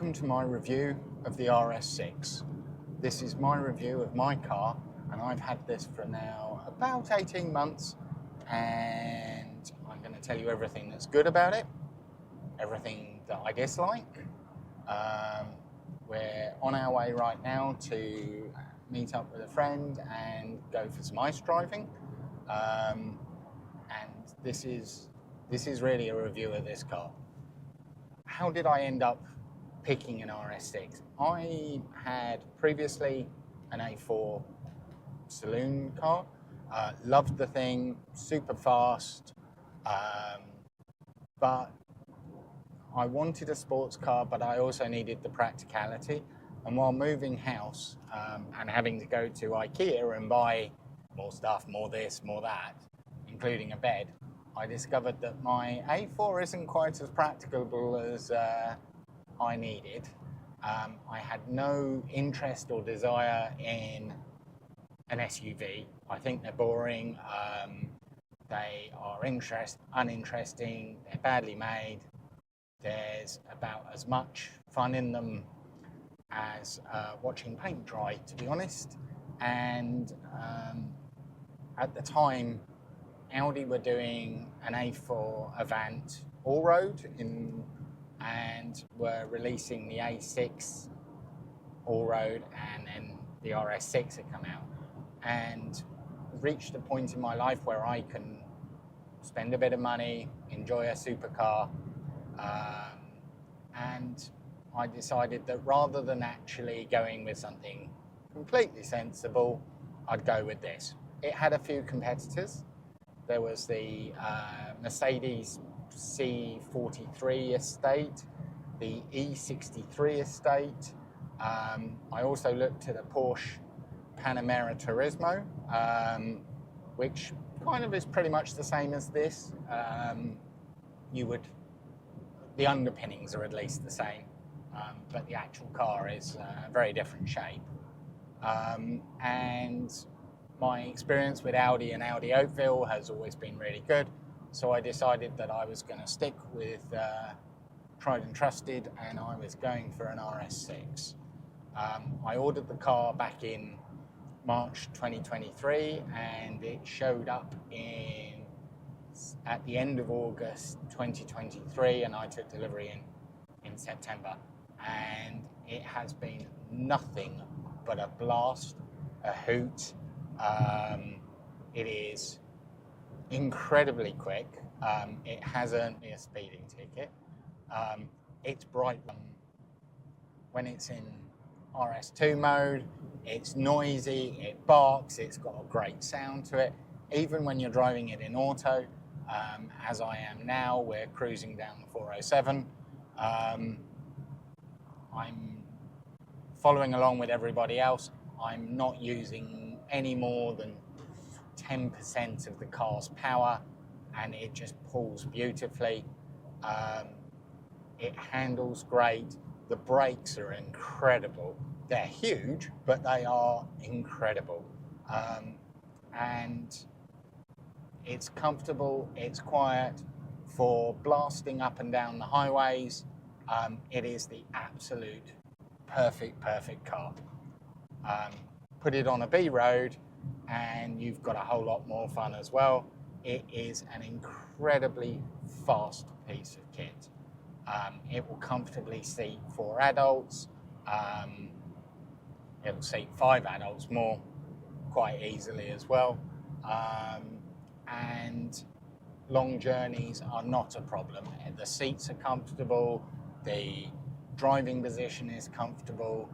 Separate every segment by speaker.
Speaker 1: Welcome to my review of the RS6. This is my review of my car, and I've had this for now about 18 months, and I'm going to tell you everything that's good about it, everything that I dislike. We're on our way right now to meet up with a friend and go for some ice driving, and this is really a review of this car. How did I end up picking an RS6? I had previously an A4 saloon car, loved the thing, super fast, but I wanted a sports car, but I also needed the practicality. And while moving house and having to go to IKEA and buy more stuff, more this, more that, including a bed, I discovered that my A4 isn't quite as practicable as I needed. I had no interest or desire in an SUV. I think they're boring. They are uninteresting. They're badly made. There's about as much fun in them as watching paint dry, to be honest. And at the time, Audi were doing an A4 Avant all-road and were releasing the A6 all-road, and then the RS6 had come out, and reached a point in my life where I can spend a bit of money, enjoy a supercar, and I decided that rather than actually going with something completely sensible, I'd go with this. It had a few competitors. There was the Mercedes C43 estate, the E63 estate. I also looked at a Porsche Panamera Turismo, which kind of is pretty much the same as this. The underpinnings are at least the same, but the actual car is a very different shape. And my experience with Audi and Audi Oakville has always been really good, so I decided that I was going to stick with tried and trusted, and I was going for an RS6. I ordered the car back in March 2023, and it showed up at the end of August 2023, and I took delivery in September. And it has been nothing but a blast, a hoot. It is incredibly quick. It has earned me a speeding ticket. It's bright when it's in RS2 mode. It's noisy, it barks, it's got a great sound to it. Even when you're driving it in auto, as I am now, we're cruising down the 407. I'm following along with everybody else. I'm not using any more than 10% of the car's power, and it just pulls beautifully. It handles great. The brakes are incredible. They're huge, but they are incredible. And it's comfortable, it's quiet. For blasting up and down the highways, it is the absolute perfect car. Put it on a B road and you've got a whole lot more fun as well. It is an incredibly fast piece of kit. It will comfortably seat 4 adults. It will seat 5 adults more quite easily as well. And long journeys are not a problem. The seats are comfortable, the driving position is comfortable,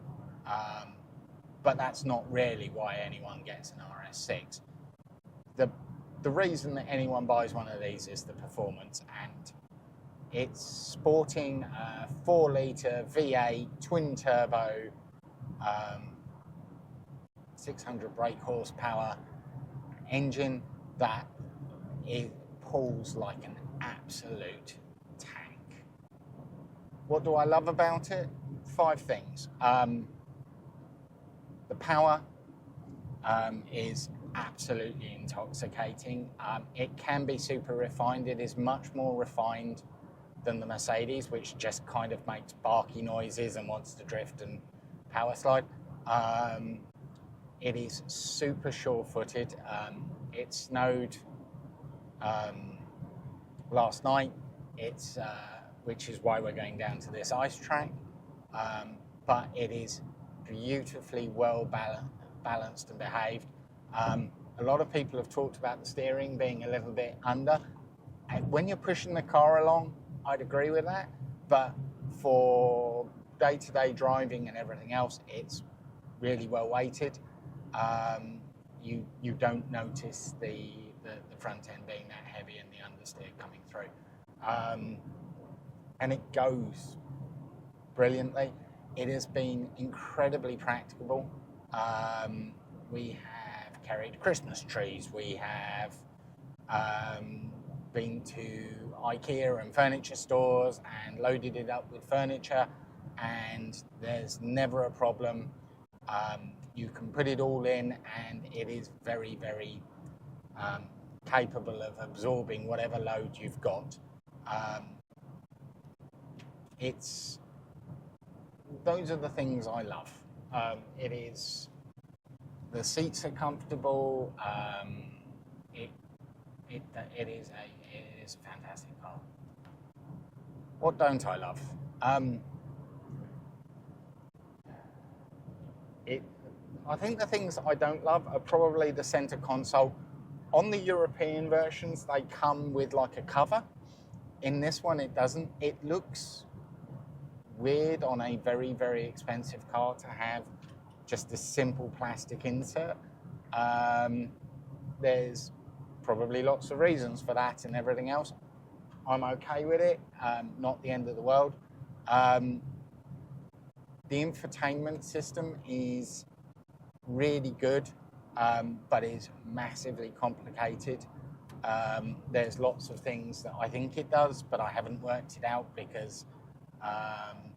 Speaker 1: but that's not really why anyone gets an RS6. The reason that anyone buys one of these is the performance, and it's sporting a 4-litre V8 twin turbo, 600 brake horsepower engine that it pulls like an absolute tank. What do I love about it? 5 things. The power is absolutely intoxicating. It can be super refined. It is much more refined than the Mercedes, which just kind of makes barky noises and wants to drift and power slide. It is super sure-footed. It snowed last night, which is why we're going down to this ice track. But it is beautifully well balanced and behaved. A lot of people have talked about the steering being a little bit under. And when you're pushing the car along, I'd agree with that. But for day-to-day driving and everything else, it's really well weighted. You don't notice the front end being that heavy and the understeer coming through. And it goes brilliantly. It has been incredibly practicable. We have carried Christmas trees. We have been to IKEA and furniture stores and loaded it up with furniture, and there's never a problem. You can put it all in, and it is very, very capable of absorbing whatever load you've got. Those are the things I love. The seats are comfortable. It is a fantastic car. What don't I love? I think the things I don't love are probably the center console. On the European versions, they come with like a cover. In this one, it doesn't. It looks weird on a very, very expensive car to have just a simple plastic insert. There's probably lots of reasons for that and everything else. I'm okay with it, not the end of the world. The infotainment system is really good, but is massively complicated. There's lots of things that I think it does, but I haven't worked it out because I'm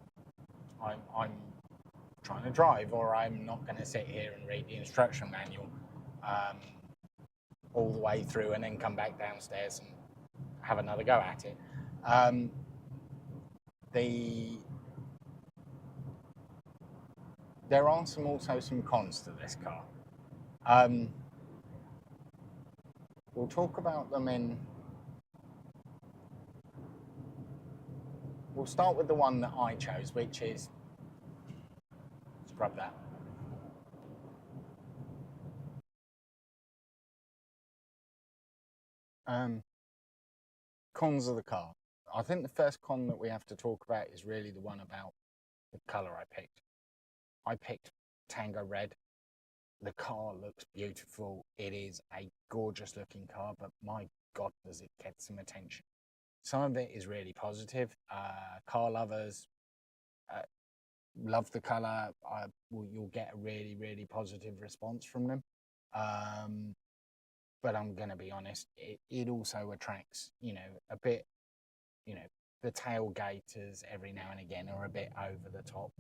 Speaker 1: trying to drive, or I'm not going to sit here and read the instruction manual all the way through and then come back downstairs and have another go at it. There are also some cons to this car. We'll talk about them we'll start with the one that I chose, which is, scrub that. Cons of the car. I think the first con that we have to talk about is really the one about the colour I picked. I picked Tango Red. The car looks beautiful. It is a gorgeous looking car, but my God, does it get some attention. Some of it is really positive. Car lovers love the colour. You'll get a really, really positive response from them. But I'm going to be honest, it also attracts, a bit, the tailgaters every now and again are a bit over the top.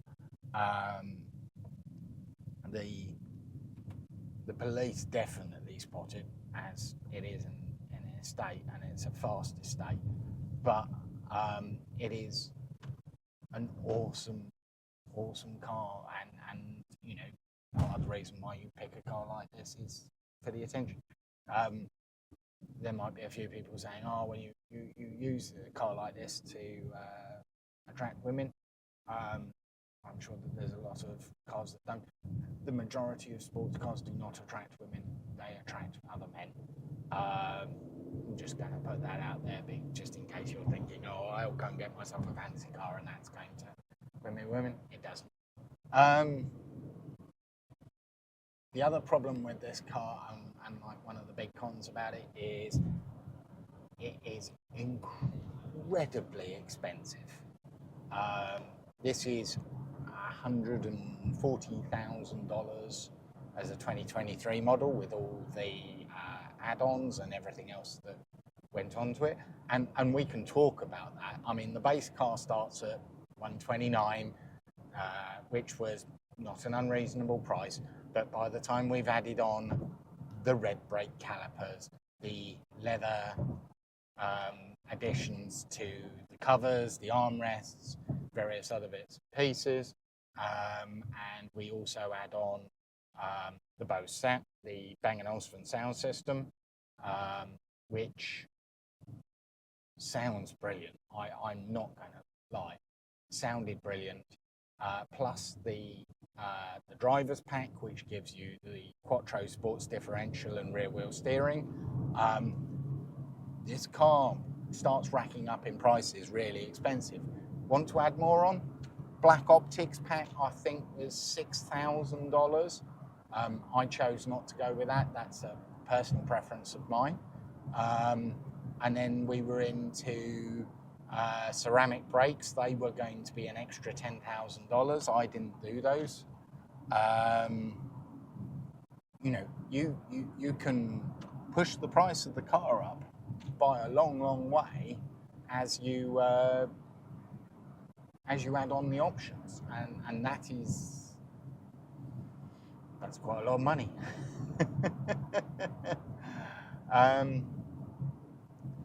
Speaker 1: The police definitely spot it, as it is an estate, and it's a fast estate. But it is an awesome car, and part of the reason why you pick a car like this is for the attention. There might be a few people saying, "Oh, well, you use a car like this to attract women." I'm sure that there's a lot of cars that don't. The majority of sports cars do not attract women; they attract other men. I'm just going to put that out there, just in case you're thinking, "Oh, I'll go and get myself a fancy car, and that's going to win me women." It doesn't. The other problem with this car, and like one of the big cons about it is incredibly expensive. This is $140,000 as a 2023 model with all the add-ons and everything else that went onto it. And we can talk about that. I mean, the base car starts at $129,000, which was not an unreasonable price. But by the time we've added on the red brake calipers, the leather additions to the covers, the armrests, various other bits and pieces, and we also add on the Bose set, the Bang & Olufsen sound system, which sounds brilliant. I'm not going to lie, sounded brilliant. Plus the driver's pack, which gives you the Quattro sports differential and rear wheel steering. This car starts racking up in prices, really expensive. Want to add more on? Black optics pack, I think, was $6,000. I chose not to go with that. That's a personal preference of mine. And then we were into ceramic brakes. They were going to be an extra $10,000. I didn't do those. You know, you can push the price of the car up by a long way as you add on the options, and that's quite a lot of money.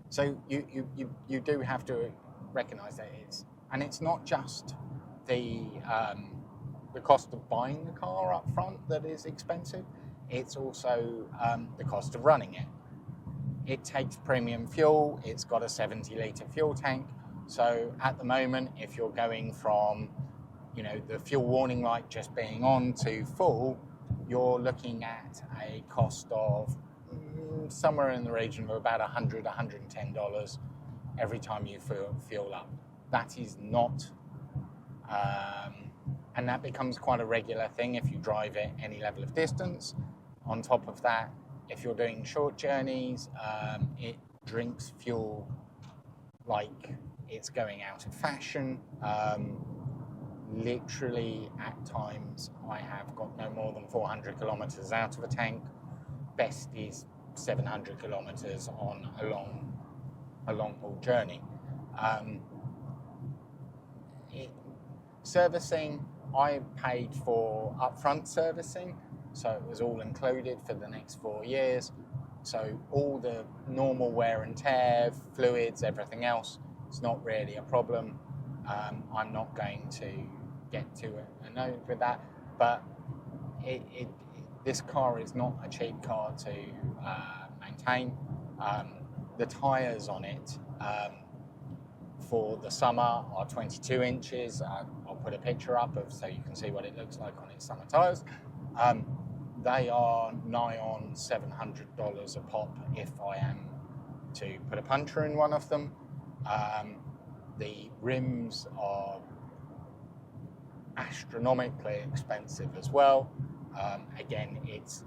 Speaker 1: So you do have to recognise that it's not just the cost of buying the car up front that is expensive. It's also the cost of running it. It takes premium fuel. It's got a 70-litre fuel tank. So at the moment, if you're going from, you know, the fuel warning light just being on to full, you're looking at a cost of somewhere in the region of about $100, $110 every time you fuel up. That is not, and that becomes quite a regular thing if you drive it any level of distance. On top of that, if you're doing short journeys, it drinks fuel like it's going out of fashion. Literally, at times, I have got no more than 400 kilometers out of a tank. Best is 700 kilometers on a long haul journey. Servicing, I paid for upfront servicing, so it was all included for the next 4 years. So all the normal wear and tear, fluids, everything else, it's not really a problem. I'm not going to get to a note with that, but this car is not a cheap car to maintain. The tyres on it for the summer are 22 inches. I'll put a picture up so you can see what it looks like on its summer tyres. They are nigh on $700 a pop if I am to put a puncture in one of them. The rims are astronomically expensive as well. Again, it's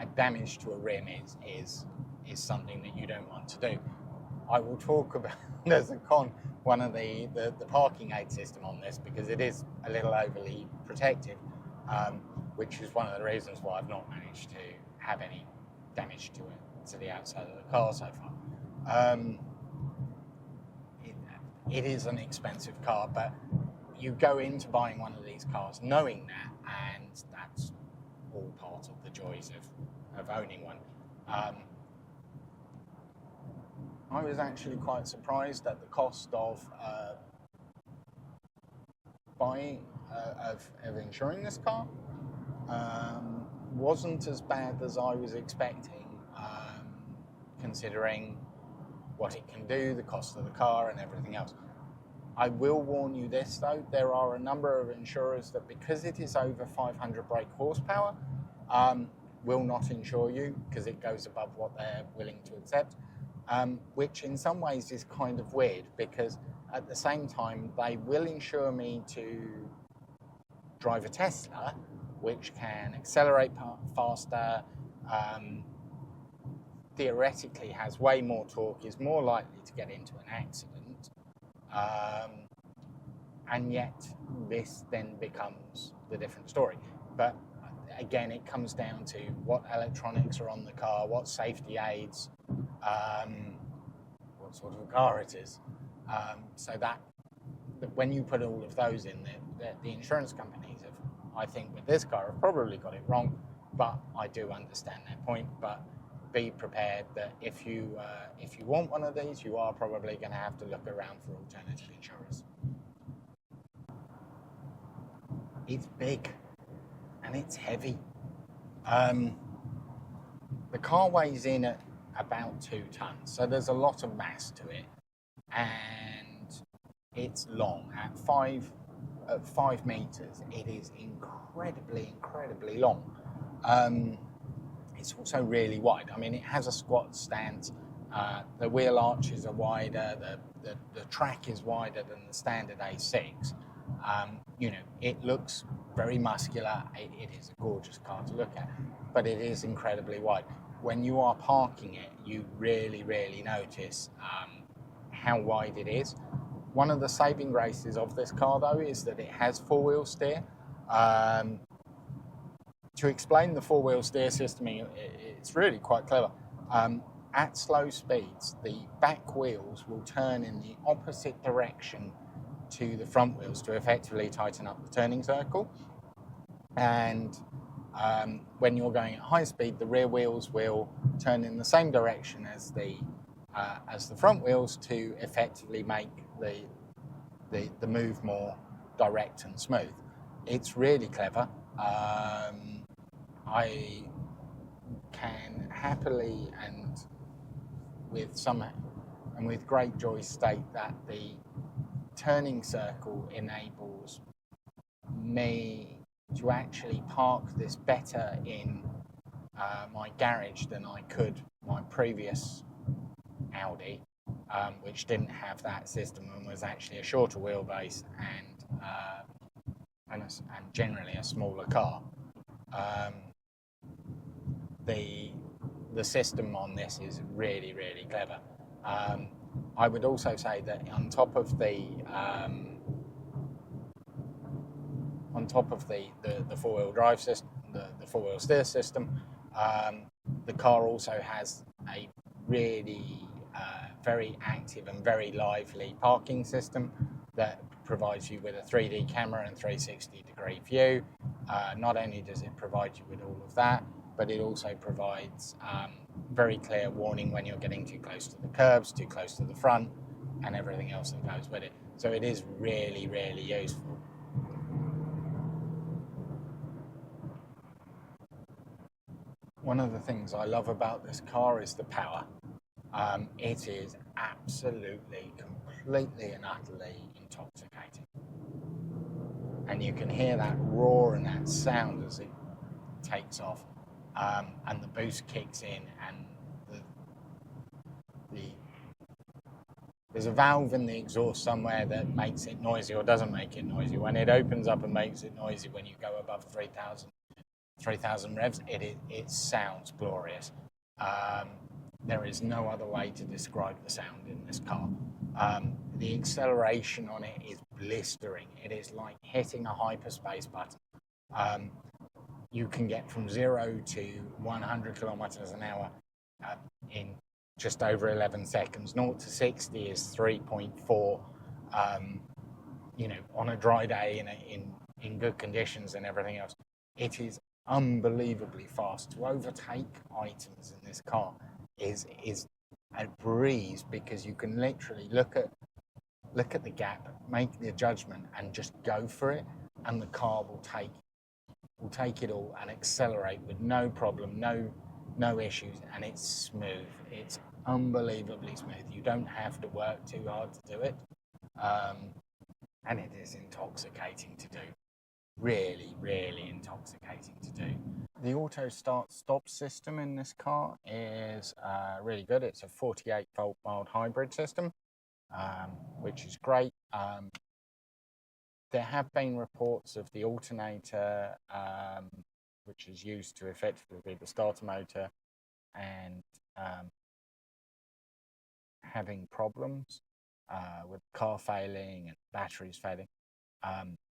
Speaker 1: a damage to a rim is something that you don't want to do. I will talk about, there's a con, one of the parking aid system on this, because it is a little overly protective, which is one of the reasons why I've not managed to have any damage to the outside of the car so far. It is an expensive car, but you go into buying one of these cars knowing that, and that's all part of the joys of owning one. I was actually quite surprised at the cost of insuring this car. Wasn't as bad as I was expecting, considering what it can do, the cost of the car and everything else. I will warn you this though, there are a number of insurers that, because it is over 500 brake horsepower, will not insure you because it goes above what they're willing to accept, which in some ways is kind of weird, because at the same time they will insure me to drive a Tesla, which can accelerate faster, theoretically has way more torque, is more likely to get into an accident, and yet this then becomes the different story. But again, it comes down to what electronics are on the car, what safety aids, what sort of a car it is. So that when you put all of those in, the insurance companies have, I think with this car, have probably got it wrong, but I do understand their point. But be prepared that if you want one of these, you are probably going to have to look around for alternative insurers. It's big and it's heavy. The car weighs in at about 2 tons, so there's a lot of mass to it, and it's long. At 5 meters, it is incredibly long. It's also really wide. I mean, it has a squat stance. The wheel arches are wider. The track is wider than the standard A6. You know, it looks very muscular. It is a gorgeous car to look at, but it is incredibly wide. When you are parking it, you really notice how wide it is. One of the saving graces of this car, though, is that it has 4-wheel steer. To explain the 4-wheel steer system, it's really quite clever. At slow speeds, the back wheels will turn in the opposite direction to the front wheels to effectively tighten up the turning circle. And when you're going at high speed, the rear wheels will turn in the same direction as the front wheels to effectively make the move more direct and smooth. It's really clever. I can happily and with great joy state that the turning circle enables me to actually park this better in my garage than I could my previous Audi, which didn't have that system and was actually a shorter wheelbase and generally a smaller car. The system on this is really clever. I would also say that on top of the 4-wheel drive system, the 4-wheel steer system, the car also has a really very active and very lively parking system that provides you with a 3D camera and 360-degree view. Not only does it provide you with all of that, but it also provides very clear warning when you're getting too close to the curbs, too close to the front, and everything else that goes with it. So it is really useful. One of the things I love about this car is the power. It is absolutely, completely and utterly intoxicating. And you can hear that roar and that sound as it takes off. And the boost kicks in, and there's a valve in the exhaust somewhere that makes it noisy or doesn't make it noisy. When it opens up and makes it noisy when you go above 3,000 revs, it sounds glorious. There is no other way to describe the sound in this car. The acceleration on it is blistering. It is like hitting a hyperspace button. You can get from 0 to 100 kilometers an hour in just over 11 seconds. 0 to 60 is 3.4. You know, on a dry day in good conditions and everything else, it is unbelievably fast. To overtake items in this car is a breeze, because you can literally look at the gap, make the judgment, and just go for it, and the car will take it all and accelerate with no problem, no issues, and it's smooth. It's unbelievably smooth. You don't have to work too hard to do it, and it is intoxicating to do. Really intoxicating to do. The auto start-stop system in this car is really good. It's a 48-volt mild hybrid system, which is great. There have been reports of the alternator, which is used to effectively be the starter motor, and having problems with the car failing and batteries failing.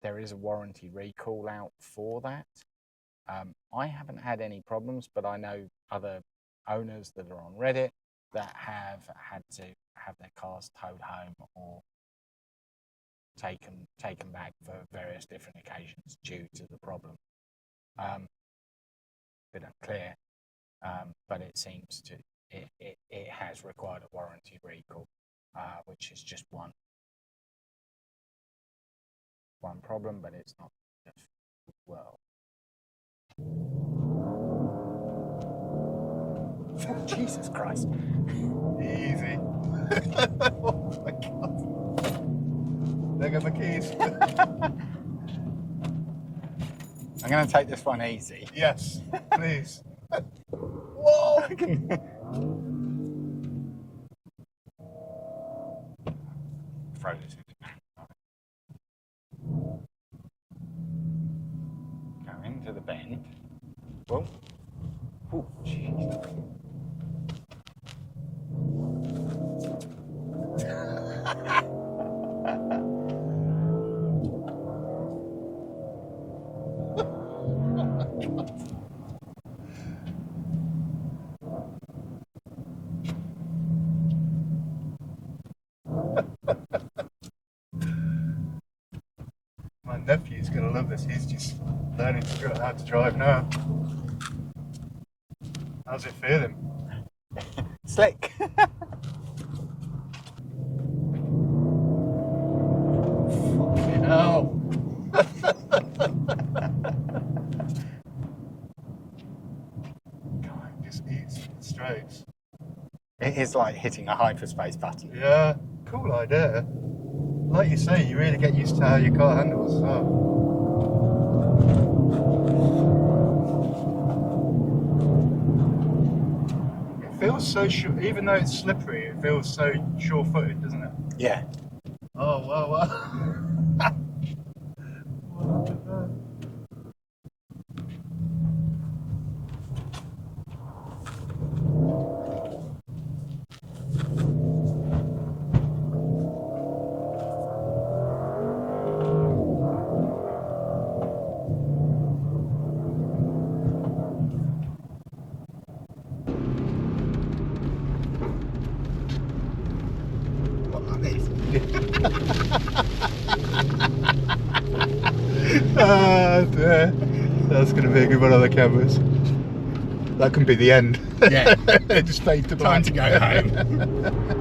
Speaker 1: There is a warranty recall out for that. I haven't had any problems, but I know other owners that are on Reddit that have had to have their cars towed home or taken back for various different occasions due to the problem. Bit unclear but it seems to it has required a warranty recall, which is just one problem, but it's not well. Jesus Christ!
Speaker 2: Easy. Oh my God! There go my keys.
Speaker 1: I'm going to take this one easy.
Speaker 2: Yes, please. Whoa!
Speaker 1: Throw this into the go into the bend. Whoa. Oh, jeez.
Speaker 2: My nephew's going to love this. He's just learning to figure out how to drive now. How's it feeling?
Speaker 1: Slick.
Speaker 2: Fucking hell. God, it just eats straights.
Speaker 1: It is like hitting a hyperspace button.
Speaker 2: Yeah, cool idea. Like you say, you really get used to how your car handles as well. It feels so sure, even though it's slippery, it feels so sure-footed, doesn't it?
Speaker 1: Yeah.
Speaker 2: Oh, wow, wow. What the fuck? Dear. That's going to be a good one on the cameras. That can be the end.
Speaker 1: Yeah.
Speaker 2: Just fade to black.
Speaker 1: Time to go home.